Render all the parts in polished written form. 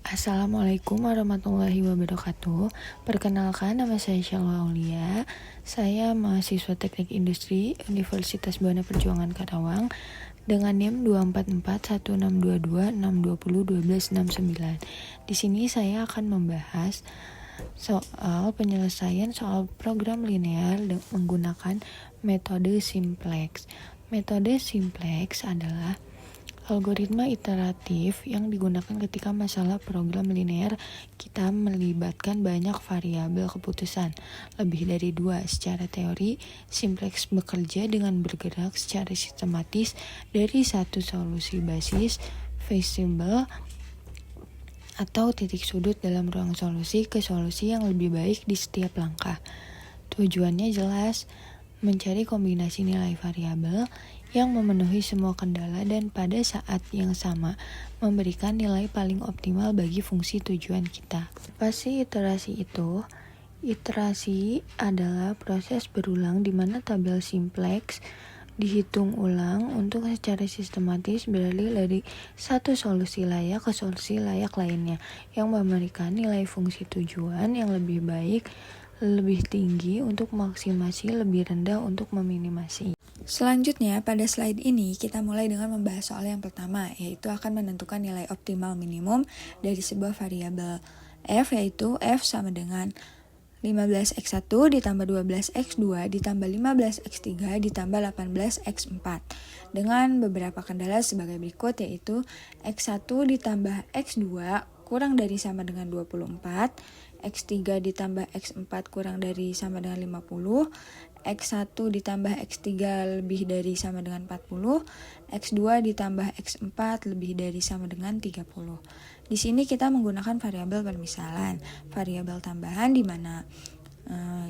Assalamualaikum warahmatullahi wabarakatuh. Perkenalkan, nama saya Syalwa Aulia. Saya mahasiswa Teknik Industri Universitas Buana Perjuangan Karawang dengan NIM 2441622620126. Di sini saya akan membahas soal penyelesaian soal program linear menggunakan metode simplex. Metode simplex adalah algoritma iteratif yang digunakan ketika masalah program linear kita melibatkan banyak variabel keputusan, lebih dari 2. Secara teori, simplex bekerja dengan bergerak secara sistematis dari satu solusi basis, feasible, atau titik sudut dalam ruang solusi ke solusi yang lebih baik di setiap langkah. Tujuannya jelas, mencari kombinasi nilai variabel yang memenuhi semua kendala dan pada saat yang sama memberikan nilai paling optimal bagi fungsi tujuan kita. Apa sih iterasi itu? Iterasi adalah proses berulang di mana tabel simplex dihitung ulang untuk secara sistematis beralih dari satu solusi layak ke solusi layak lainnya yang memberikan nilai fungsi tujuan yang lebih baik, lebih tinggi untuk maksimasi, lebih rendah untuk meminimasi. Selanjutnya, pada slide ini kita mulai dengan membahas soal yang pertama, yaitu akan menentukan nilai optimal minimum dari sebuah variabel f, yaitu f sama dengan 15x1 ditambah 12x2 ditambah 15x3 ditambah 18x4 dengan beberapa kendala sebagai berikut, yaitu x1 ditambah x2 kurang dari sama dengan 24, x3 ditambah x4 kurang dari sama dengan 50, x1 ditambah x3 lebih dari sama dengan 40, x2 ditambah x4 lebih dari sama dengan 30. Di sini kita menggunakan variabel permisalan, variabel tambahan di mana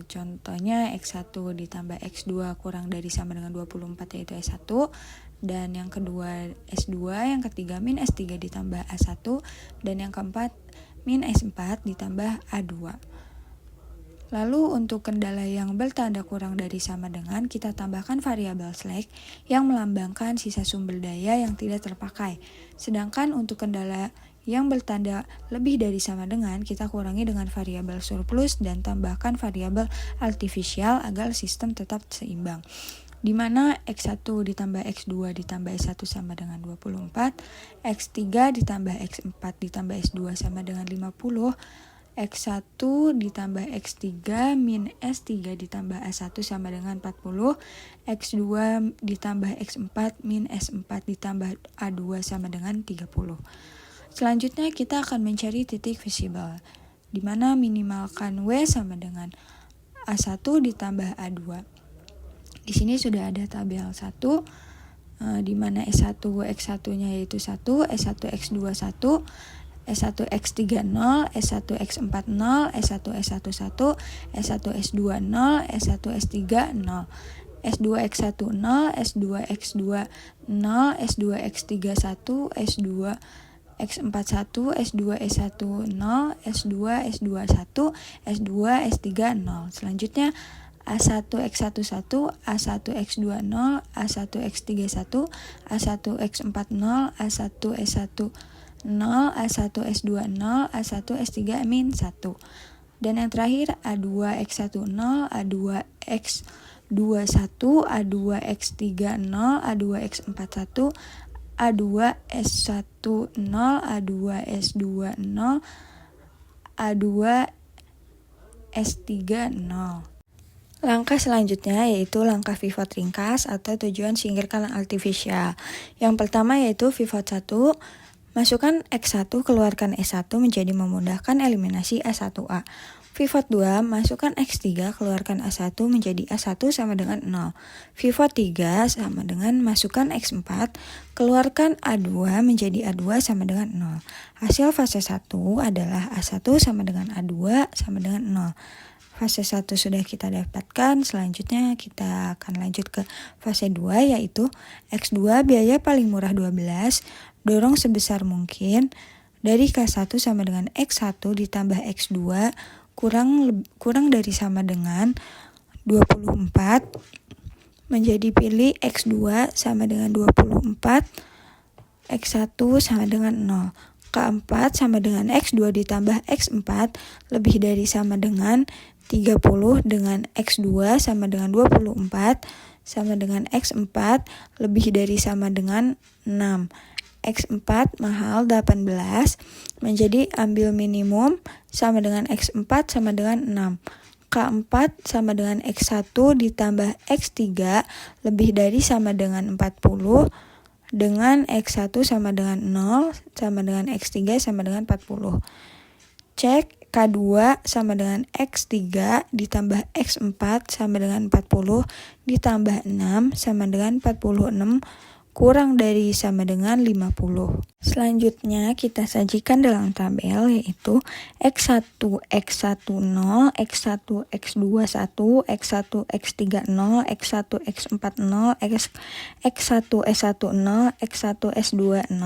contohnya x1 ditambah x2 kurang dari sama dengan 24 yaitu S1, dan yang kedua S2, yang ketiga min S3 ditambah A1, dan yang keempat min S4 ditambah A2. Lalu untuk kendala yang bertanda kurang dari sama dengan, kita tambahkan variabel slack yang melambangkan sisa sumber daya yang tidak terpakai. Sedangkan untuk kendala yang bertanda lebih dari sama dengan, kita kurangi dengan variabel surplus dan tambahkan variabel artificial agar sistem tetap seimbang. Di mana x1 ditambah x2 ditambah s1 sama dengan 24, x3 ditambah x4 ditambah s2 sama dengan 50, x1 ditambah x3 min s3 ditambah a1 sama dengan 40, x2 ditambah x4 min s4 ditambah a2 sama dengan 30. Selanjutnya kita akan mencari titik visible, di mana minimalkan w sama dengan a1 ditambah a2. Di sini sudah ada tabel 1, di mana S1 X1-nya yaitu 1, S1 X2 1, S1 X3 0, S1 X4 0, S1 S1 1, S1 S2 0, S1 S3 0, S2 X1 0, S2 X2 0, S2 X3 1, S2 X4 1, S2 S1 0, S2 S2 1, S2 S3 0. Selanjutnya A1 X1 1, A1 X2 0, A1 X3 1, A1 X4 0, A1 S1 0, A1 S2 0, A1 S3 min 1. Dan yang terakhir A2 X1 0, A2 X2 1, A2 X3 0, A2 X4 1, A2 S1 0, A2 S2 0, A2 S3 0. Langkah selanjutnya yaitu langkah pivot ringkas atau tujuan singkirkan artificial. Yang pertama yaitu pivot 1, masukkan X1 keluarkan S1 menjadi memudahkan eliminasi A1A. Pivot 2, masukkan X3 keluarkan A1 menjadi A1 sama dengan 0. Pivot 3 sama dengan masukkan X4 keluarkan A2 menjadi A2 sama dengan 0. Hasil fase 1 adalah A1 sama dengan A2 sama dengan 0. Fase 1 sudah kita dapatkan, selanjutnya kita akan lanjut ke fase 2 yaitu X2 biaya paling murah 12, dorong sebesar mungkin dari K1 sama dengan X1 ditambah X2 kurang dari sama dengan 24 menjadi pilih X2 sama dengan 24, X1 sama dengan 0. K4 sama dengan X2 ditambah X4 lebih dari sama dengan 30 dengan X2 sama dengan 24 sama dengan X4 lebih dari sama dengan 6. X4 mahal 18 menjadi ambil minimum sama dengan X4 sama dengan 6. K4 sama dengan X1 ditambah X3 lebih dari sama dengan 40 dengan X1 sama dengan 0 sama dengan X3 sama dengan 40. Cek K2 sama dengan X3 ditambah X4 sama dengan 40 ditambah 6 sama dengan 46 kurang dari sama dengan 50. Selanjutnya kita sajikan dalam tabel yaitu X1, X10, X1, X21, X1, X30, X1, X40, X1, S10, X1, S20.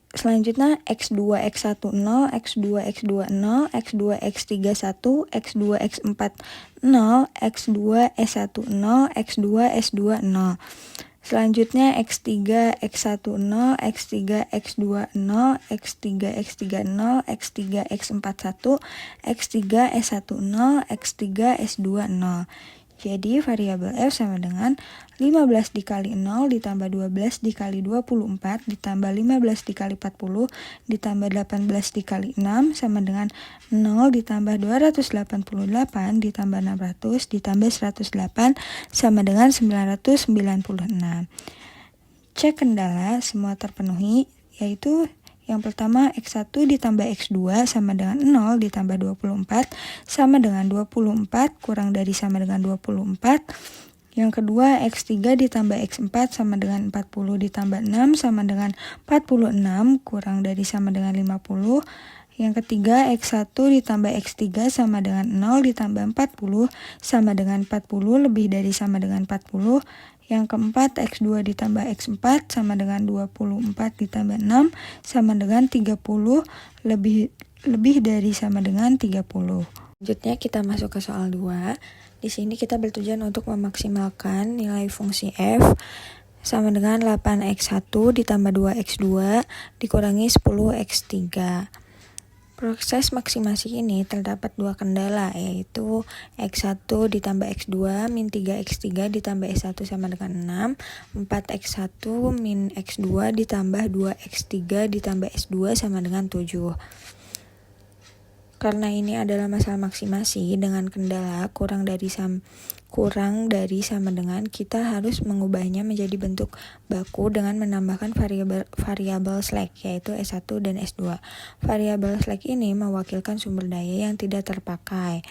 Selanjutnya X2, X10, X2, X20, X2, X31, X2, X40, X2, S10, X2, S20. Selanjutnya X3, X10, X3, X20, X3, X30, X3, X41, X3, S10, X3, S20. Jadi variabel F sama dengan 15 dikali 0 ditambah 12 dikali 24 ditambah 15 dikali 40 ditambah 18 dikali 6 sama dengan 0 ditambah 288 ditambah 600 ditambah 108 sama dengan 996. Cek kendala semua terpenuhi, yaitu yang pertama X1 ditambah X2 sama dengan 0 ditambah 24 sama dengan 24 kurang dari sama dengan 24. Yang kedua X3 ditambah X4 sama dengan 40 ditambah 6 sama dengan 46 kurang dari sama dengan 50. Yang ketiga X1 ditambah X3 sama dengan 0 ditambah 40 sama dengan 40 lebih dari sama dengan 40. Yang keempat X2 ditambah X4 sama dengan 24 ditambah 6 sama dengan 30 lebih dari sama dengan 30. Selanjutnya kita masuk ke soal 2. Di sini kita bertujuan untuk memaksimalkan nilai fungsi f sama dengan 8x1 ditambah 2x2 dikurangi 10x3. Proses maksimasi ini terdapat dua kendala, yaitu X1 ditambah X2 min 3X3 ditambah S1 sama dengan 6, 4X1 min X2 ditambah 2X3 ditambah S2 sama dengan 7. Karena ini adalah masalah maksimasi dengan kendala kurang dari sama dengan, kita harus mengubahnya menjadi bentuk baku dengan menambahkan variabel slack yaitu S1 dan S2. Variabel slack ini mewakilkan sumber daya yang tidak terpakai.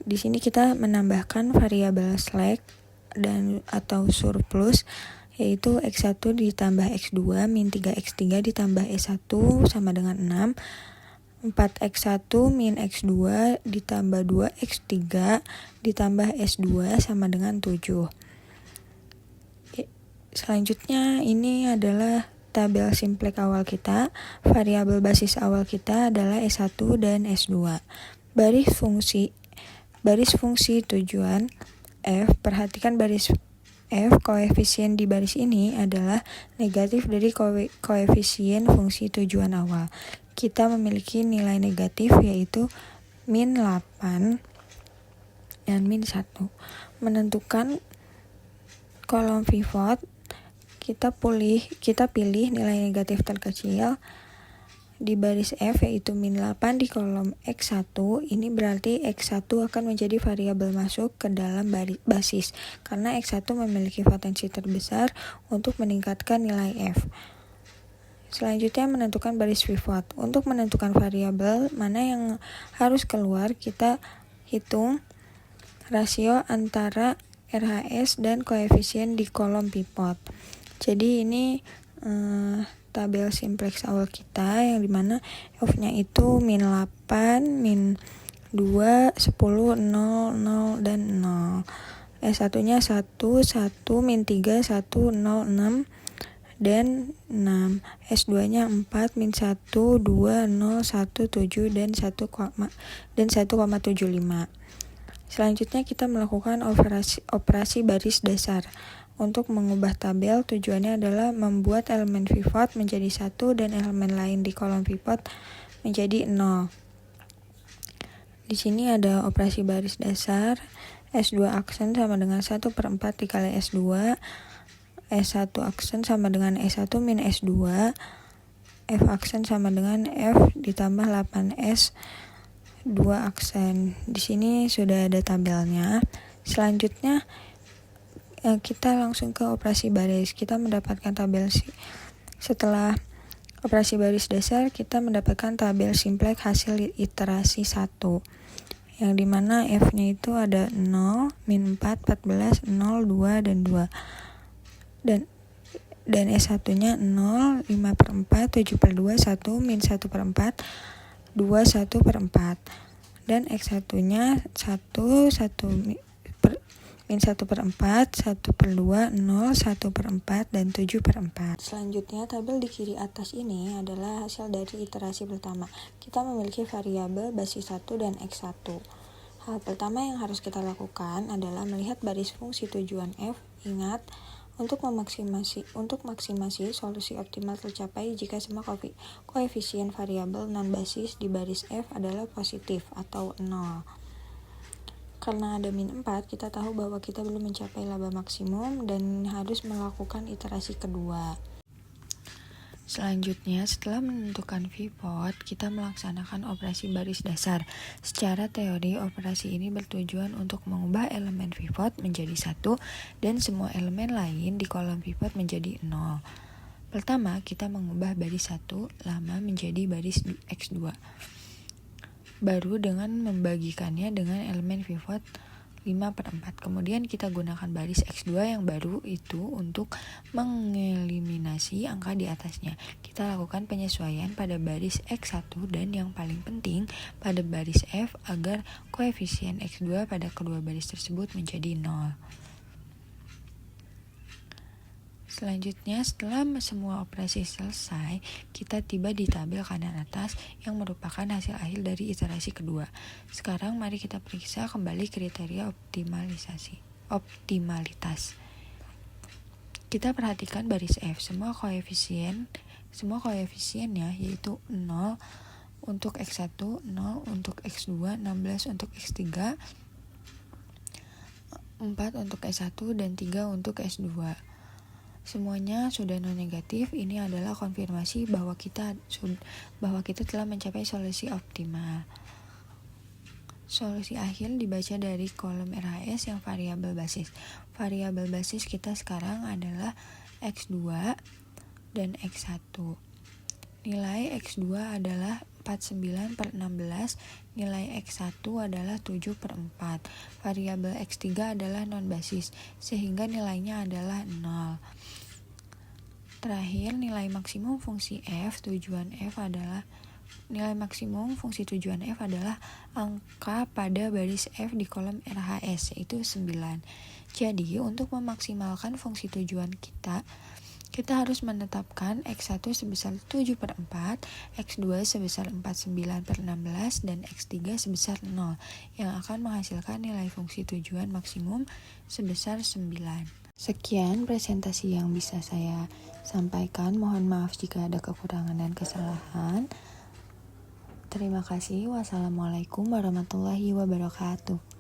Di sini kita menambahkan variabel slack dan atau surplus yaitu X1 ditambah X2 min 3X3 ditambah S1 sama dengan 6, 4X1 min X2 ditambah 2X3 ditambah S2 sama dengan 7. Selanjutnya ini adalah tabel simplex awal kita. Variabel basis awal kita adalah S1 dan S2. Baris fungsi tujuan F, perhatikan baris F, koefisien di baris ini adalah negatif dari koefisien fungsi tujuan awal. Kita memiliki nilai negatif yaitu min 8 dan min 1. Menentukan kolom pivot, kita pilih nilai negatif terkecil di baris F yaitu min 8 di kolom X1. Ini berarti X1 akan menjadi variabel masuk ke dalam basis karena X1 memiliki potensi terbesar untuk meningkatkan nilai F. Selanjutnya menentukan baris pivot. Untuk menentukan variabel mana yang harus keluar, kita hitung rasio antara RHS dan koefisien di kolom pivot. Jadi ini tabel simplex awal kita yang dimana F-nya itu min 8, min 2, 10, 0, 0, dan 0. S1-nya 1, 1, min 3, 1, 0, 6, dan 6. S2-nya 4, min 1, 2, 0, 1, 7, dan 1,75. Selanjutnya kita melakukan operasi baris dasar. Untuk mengubah tabel, tujuannya adalah membuat elemen pivot menjadi 1 dan elemen lain di kolom pivot menjadi 0. Di sini ada operasi baris dasar, S2 aksen sama dengan 1/4 dikali S2, S1 aksen sama dengan S1 min S2, F aksen sama dengan F ditambah 8S 2 aksen. Di sini sudah ada tabelnya. Selanjutnya kita langsung ke operasi baris. Kita mendapatkan tabel setelah operasi baris dasar, kita mendapatkan tabel simplex hasil iterasi 1. Yang dimana F-nya itu ada 0, min 4, 14, 0, 2, dan 2. Dan S1-nya 0, 5/4, 7/2, 1, min 1/4, 2, 1/4. Dan X1-nya 1, 1, min 1/4, 1/2, 0, 1/4, dan 7/4. Selanjutnya, tabel di kiri atas ini adalah hasil dari iterasi pertama. Kita memiliki variabel basis 1 dan X1. Hal pertama yang harus kita lakukan adalah melihat baris fungsi tujuan F. Ingat, untuk maksimasi solusi optimal tercapai jika semua koefisien variabel non-basis di baris F adalah positif atau 0. Karena ada min 4, kita tahu bahwa kita belum mencapai laba maksimum dan harus melakukan iterasi kedua. Selanjutnya, setelah menentukan pivot, kita melaksanakan operasi baris dasar. Secara teori, operasi ini bertujuan untuk mengubah elemen pivot menjadi 1 dan semua elemen lain di kolom pivot menjadi 0. Pertama, kita mengubah baris 1 lama menjadi baris X2. Baru dengan membagikannya dengan elemen pivot 5/4. Kemudian kita gunakan baris X2 yang baru itu untuk mengeliminasi angka di atasnya. Kita lakukan penyesuaian pada baris X1 dan yang paling penting pada baris F agar koefisien X2 pada kedua baris tersebut menjadi 0. Selanjutnya, setelah semua operasi selesai, kita tiba di tabel kanan atas yang merupakan hasil akhir dari iterasi kedua. Sekarang mari kita periksa kembali kriteria optimalitas. Kita perhatikan baris F, semua koefisiennya yaitu 0 untuk X1, 0 untuk X2, 16 untuk X3, 4 untuk S1, dan 3 untuk S2. Semuanya sudah non-negatif. Ini adalah konfirmasi bahwa kita telah mencapai solusi optimal. Solusi akhir dibaca dari kolom RHS yang variabel basis. Variabel basis kita sekarang adalah X2 dan X1. Nilai X2 adalah 49/16, nilai X1 adalah 7/4. Variabel X3 adalah non-basis, sehingga nilainya adalah 0. Terakhir, nilai maksimum fungsi tujuan F adalah angka pada baris F di kolom RHS, yaitu 9. Jadi, untuk memaksimalkan fungsi tujuan kita harus menetapkan X1 sebesar 7/4, X2 sebesar 49/16, dan X3 sebesar 0, yang akan menghasilkan nilai fungsi tujuan maksimum sebesar 9. Sekian presentasi yang bisa saya sampaikan. Mohon maaf jika ada kekurangan dan kesalahan. Terima kasih. Wassalamualaikum warahmatullahi wabarakatuh.